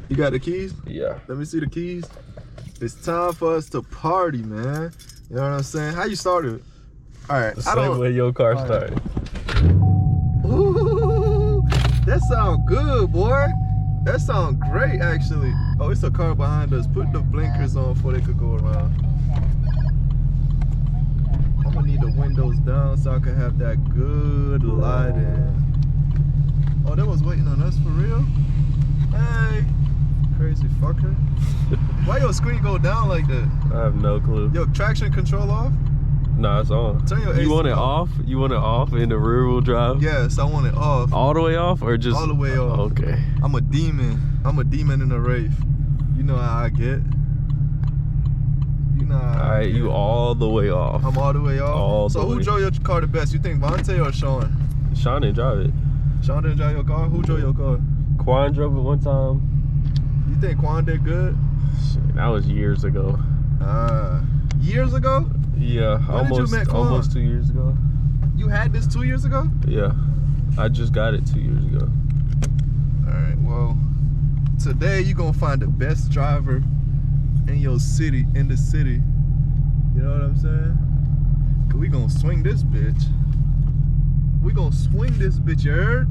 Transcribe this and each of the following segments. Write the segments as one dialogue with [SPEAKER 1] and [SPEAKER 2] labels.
[SPEAKER 1] You got the keys?
[SPEAKER 2] Yeah.
[SPEAKER 1] Let me see the keys. It's time for us to party, man. You know what I'm saying? How you started? All right.
[SPEAKER 2] The same way your car started.
[SPEAKER 1] Ooh, that sound good, boy. That sound great, actually. Oh, it's a car behind us. Put the blinkers on before they could go around. I'm gonna need the windows down so I can have that good lighting. Oh, that was waiting on us for real? Hey, crazy fucker. Why your screen go down like that?
[SPEAKER 2] I have no clue.
[SPEAKER 1] Yo, traction control off?
[SPEAKER 2] No, it's on.
[SPEAKER 1] Turn your AC
[SPEAKER 2] You want it off? You want it off in the rear wheel drive?
[SPEAKER 1] Yes, I want it off.
[SPEAKER 2] All the way off or just?
[SPEAKER 1] All the way off.
[SPEAKER 2] Okay.
[SPEAKER 1] I'm a demon. I'm a demon in a Wraith. You know how I get. You know how
[SPEAKER 2] All right, you all the way off.
[SPEAKER 1] I'm all the way off?
[SPEAKER 2] All
[SPEAKER 1] so
[SPEAKER 2] the
[SPEAKER 1] who
[SPEAKER 2] way.
[SPEAKER 1] drove your car the best? You think Vontae or Sean?
[SPEAKER 2] Sean didn't drive it.
[SPEAKER 1] Sean didn't drive your car? Who drove your car?
[SPEAKER 2] Quan drove it one time.
[SPEAKER 1] You think Quan did good?
[SPEAKER 2] Shit, that was years ago.
[SPEAKER 1] Years ago?
[SPEAKER 2] Yeah,
[SPEAKER 1] When did you meet Quan?
[SPEAKER 2] almost 2 years ago.
[SPEAKER 1] You had this 2 years ago?
[SPEAKER 2] Yeah, I just got it 2 years ago.
[SPEAKER 1] Alright, well, today you're gonna find the best driver in your city, in the city. You know what I'm saying? Cause we gonna swing this bitch. We gonna swing this bitch, you heard?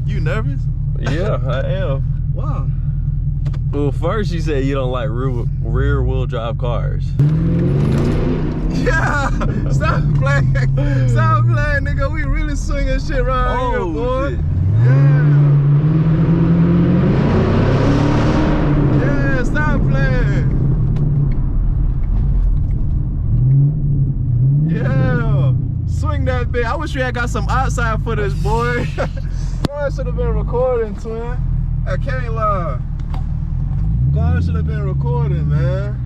[SPEAKER 1] You nervous?
[SPEAKER 2] Yeah, I am.
[SPEAKER 1] Wow.
[SPEAKER 2] Well, first you said you don't like rear wheel drive cars.
[SPEAKER 1] Yeah! Stop playing! Stop playing, nigga. We really swinging shit around here, boy.
[SPEAKER 2] Shit.
[SPEAKER 1] Yeah! Yeah, stop playing! Yeah! Swing that bitch. I wish we had got some outside footage, boy. God should have been recording, twin. I can't lie. God should have been recording, man.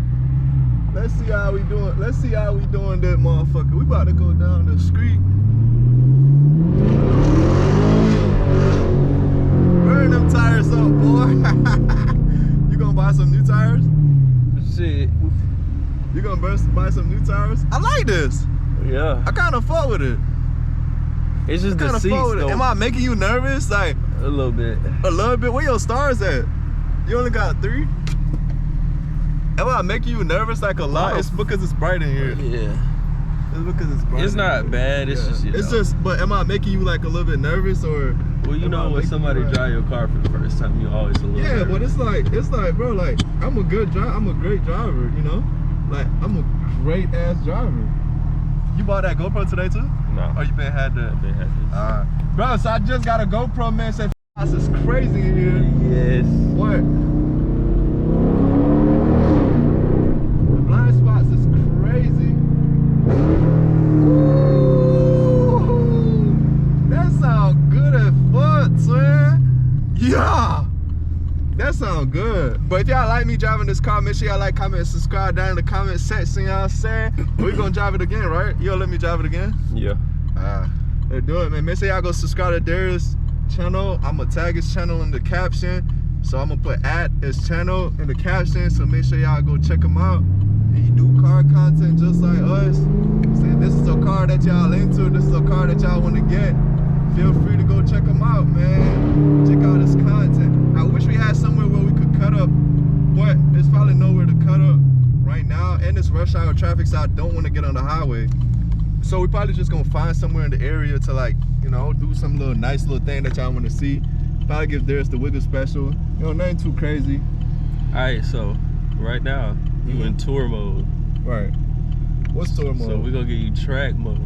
[SPEAKER 1] Let's see how we doing. Let's see how we doing that, motherfucker. We about to go down the street. Burn them tires up, boy. You gonna buy some new tires?
[SPEAKER 2] Shit.
[SPEAKER 1] You gonna buy some new tires? I like this.
[SPEAKER 2] Yeah.
[SPEAKER 1] I kind of fuck with it.
[SPEAKER 2] It's just the seats though.
[SPEAKER 1] Am I making you nervous? Like
[SPEAKER 2] a little bit.
[SPEAKER 1] a little bit. Where your stars at? You only got 3? Am I making you nervous like a lot? It's because it's bright in here.
[SPEAKER 2] Yeah.
[SPEAKER 1] It's because it's bright.
[SPEAKER 2] It's not bad. It's just, you know.
[SPEAKER 1] It's just, but am I making you like a little bit nervous or?
[SPEAKER 2] Well, you know when somebody drive your car for the first time, you always a little nervous.
[SPEAKER 1] But it's like, bro, like I'm a good driver. I'm a great driver, you know. Like I'm a great ass driver. You bought that GoPro today too?
[SPEAKER 2] No.
[SPEAKER 1] Or you been had that?
[SPEAKER 2] They had this.
[SPEAKER 1] Bro, so I just got a GoPro, man. Said this is crazy in here.
[SPEAKER 2] Yes.
[SPEAKER 1] What? The blind spots is crazy. Ooh, that sound good as fuck, son. Yeah, that sound good. But if y'all like me driving this car, make sure y'all like, comment, and subscribe down in the comment section. You know what I'm saying? We gonna drive it again, right? You gonna let me drive it again?
[SPEAKER 2] Yeah.
[SPEAKER 1] Let's do it, man. Make sure y'all go subscribe to Darius' channel. I'm gonna tag his channel in the caption. So I'm gonna put his channel in the caption. So make sure y'all go check him out. He do car content just like us. Saying this is a car that y'all into. This is a car that y'all want to get. Feel free to go check him out, man. Check out his content. I wish we had somewhere where we could cut up, but there's probably nowhere to cut up right now. And it's rush hour traffic, so I don't want to get on the highway. So we probably just gonna find somewhere in the area to, like, you know, do some little nice little thing that y'all want to see. Probably give Darius the wiggle special. You know, nothing too crazy.
[SPEAKER 2] All right, so right now you in tour mode.
[SPEAKER 1] Right. What's tour mode?
[SPEAKER 2] So we're gonna give you track mode.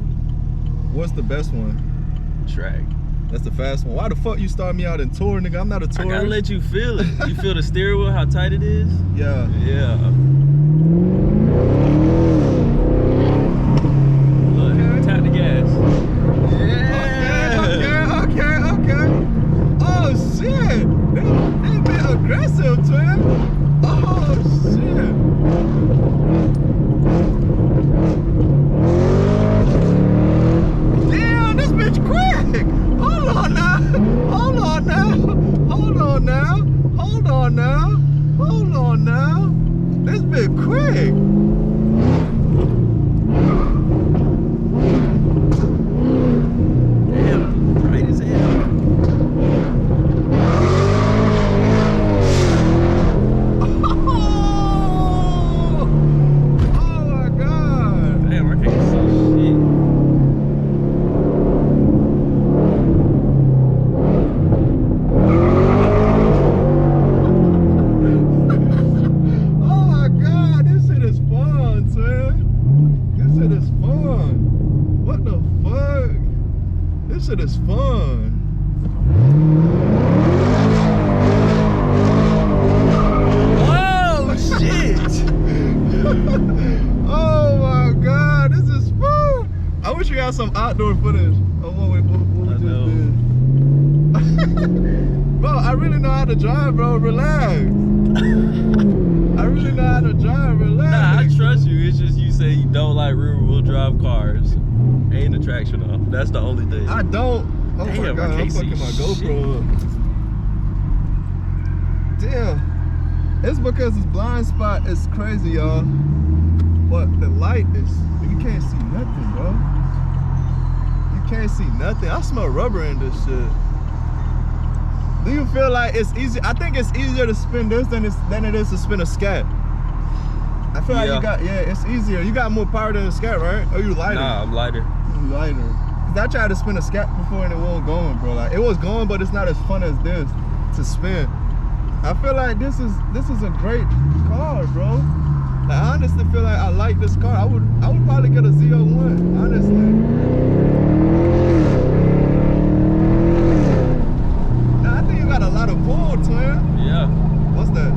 [SPEAKER 1] What's the best one?
[SPEAKER 2] Track.
[SPEAKER 1] That's the fast one. Why the fuck you start me out in tour, nigga? I'm not a tourist.
[SPEAKER 2] I gotta let you feel it. You feel the steering wheel, how tight it is?
[SPEAKER 1] Yeah.
[SPEAKER 2] Yeah. Look, tap the gas.
[SPEAKER 1] Yeah. Okay. Oh shit. They been aggressive, twin. Oh shit. Damn, this bitch quick. Hold on now. This bitch quick.
[SPEAKER 2] Damn, right as hell.
[SPEAKER 1] drive, bro. Relax. I really know how to drive. Relax.
[SPEAKER 2] Nah, I trust you. It's just you say you don't like rear-wheel drive cars. Ain't the traction off. That's the only thing.
[SPEAKER 1] I don't. Oh
[SPEAKER 2] Damn,
[SPEAKER 1] my
[SPEAKER 2] I
[SPEAKER 1] God, I'm
[SPEAKER 2] can't see
[SPEAKER 1] fucking my
[SPEAKER 2] shit.
[SPEAKER 1] GoPro up. Damn. It's because this blind spot is crazy, y'all. But the light is, you can't see nothing, bro. You can't see nothing. I smell rubber in this shit. Do you feel like it's easy? I think it's easier to spin this than it is to spin a scat. I feel like you got, it's easier. You got more power than a scat, right? Or you lighter?
[SPEAKER 2] Nah, I'm lighter.
[SPEAKER 1] You lighter. Cause I tried to spin a scat before and it wasn't going, bro. Like it was going, but it's not as fun as this to spin. I feel like this is a great car, bro. Like, I honestly feel like I like this car. I would probably get a Z01, honestly. Now, I think you got a lot of pull, twin.
[SPEAKER 2] Yeah.
[SPEAKER 1] What's that?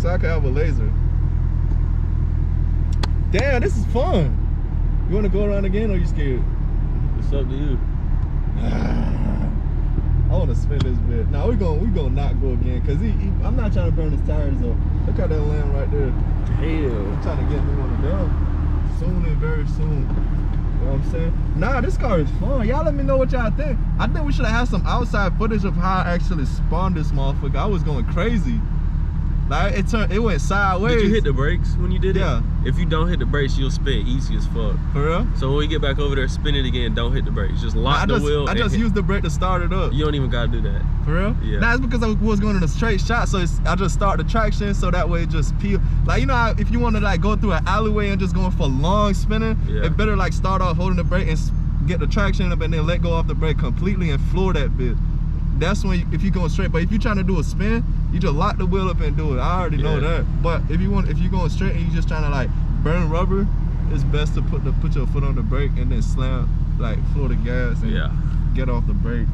[SPEAKER 1] So I can have a laser. Damn, this is fun. You want to go around again or you scared?
[SPEAKER 2] It's up to you.
[SPEAKER 1] I want to spin this bit. Now we gonna not go again, cause I'm not trying to burn his tires though. Look at that land right there.
[SPEAKER 2] Damn.
[SPEAKER 1] I'm trying to get me one of them soon and very soon. You know what I'm saying? Nah, this car is fun. Y'all let me know what y'all think. I think we should have had some outside footage of how I actually spawned this motherfucker. I was going crazy. Like it went sideways.
[SPEAKER 2] Did you hit the brakes when you did it?
[SPEAKER 1] Yeah.
[SPEAKER 2] If you don't hit the brakes, you'll spin easy as fuck.
[SPEAKER 1] For real?
[SPEAKER 2] So when we get back over there, spin it again. Don't hit the brakes. Just lock the wheel.
[SPEAKER 1] I just used the brake to start it up.
[SPEAKER 2] You don't even gotta do that.
[SPEAKER 1] For real?
[SPEAKER 2] Yeah.
[SPEAKER 1] Nah, it's because I was going in a straight shot, so I just start the traction, so that way it just peel. Like, you know how if you want to like go through an alleyway and just going for long spinning, it better like start off holding the brake and get the traction up and then let go off the brake completely and floor that bit. That's when if you're going straight. But if you're trying to do a spin, you just lock the wheel up and do it. I already know that. But if you're going straight and you're just trying to like burn rubber, it's best to put your foot on the brake and then slam, like floor the gas and get off the brake.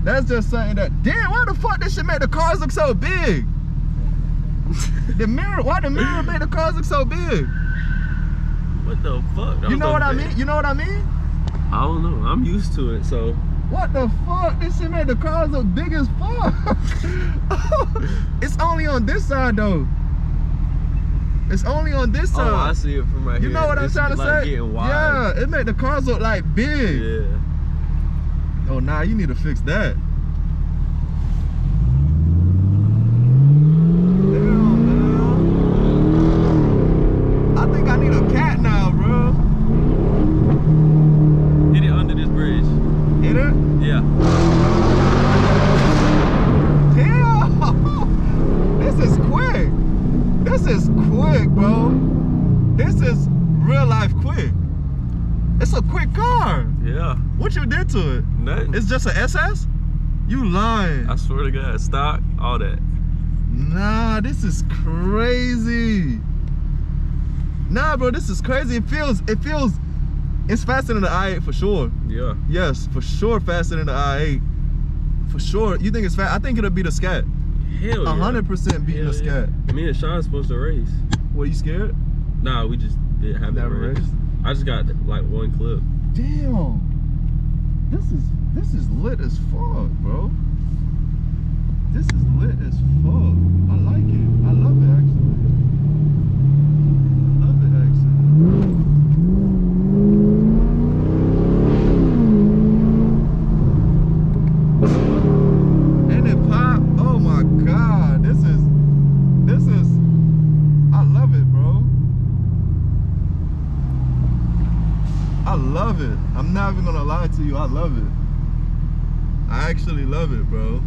[SPEAKER 1] That's just something that, damn, why the fuck this shit make the cars look so big? Why the mirror make the cars look so big?
[SPEAKER 2] What the fuck?
[SPEAKER 1] You know what I mean? You know what I mean?
[SPEAKER 2] I don't know. I'm used to it, so.
[SPEAKER 1] What the fuck? This shit made the cars look big as fuck. It's only on this side though. It's only on this side.
[SPEAKER 2] Oh, I see it from right here.
[SPEAKER 1] You know what I'm trying to say?
[SPEAKER 2] Getting wide.
[SPEAKER 1] Yeah, it made the cars look like big.
[SPEAKER 2] Yeah.
[SPEAKER 1] Oh, nah, you need to fix that. Damn, man. I think I need a cat now, bro.
[SPEAKER 2] Hit it under this bridge.
[SPEAKER 1] Hit it?
[SPEAKER 2] Yeah.
[SPEAKER 1] Damn! This is quick. This is quick, bro. This is real life quick. It's a quick car.
[SPEAKER 2] Yeah.
[SPEAKER 1] What you did to it?
[SPEAKER 2] Nothing.
[SPEAKER 1] It's just an SS? You lying.
[SPEAKER 2] I swear to God, stock, all that.
[SPEAKER 1] Nah, this is crazy. Nah, bro, this is crazy. It's faster than the i8 for sure.
[SPEAKER 2] Yeah.
[SPEAKER 1] Yes, for sure faster than the i8. For sure. You think it's fast? I think it'll beat a scat.
[SPEAKER 2] Hell yeah.
[SPEAKER 1] 100% beating a scat.
[SPEAKER 2] Me and Sean's supposed to race.
[SPEAKER 1] What, you scared?
[SPEAKER 2] Nah, we just didn't have that race. I just got like one clip.
[SPEAKER 1] Damn. This is lit as fuck, bro. This is lit as fuck. I like it. I love it actually. Love it actually. And it pop. Oh my God. This is I love it, bro. I love it. I'm not even gonna lie to you. I love it. I actually love it, bro.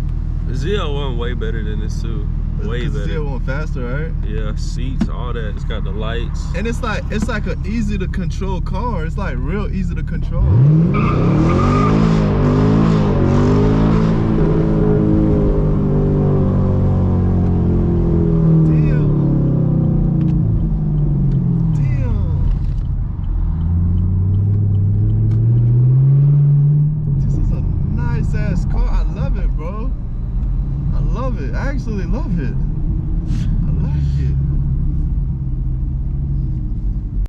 [SPEAKER 2] The ZL1 way better than this too. Way better.
[SPEAKER 1] The ZL1 faster, right?
[SPEAKER 2] Yeah, seats, all that. It's got the lights.
[SPEAKER 1] And it's like an easy to control car. It's like real easy to control. I actually love it.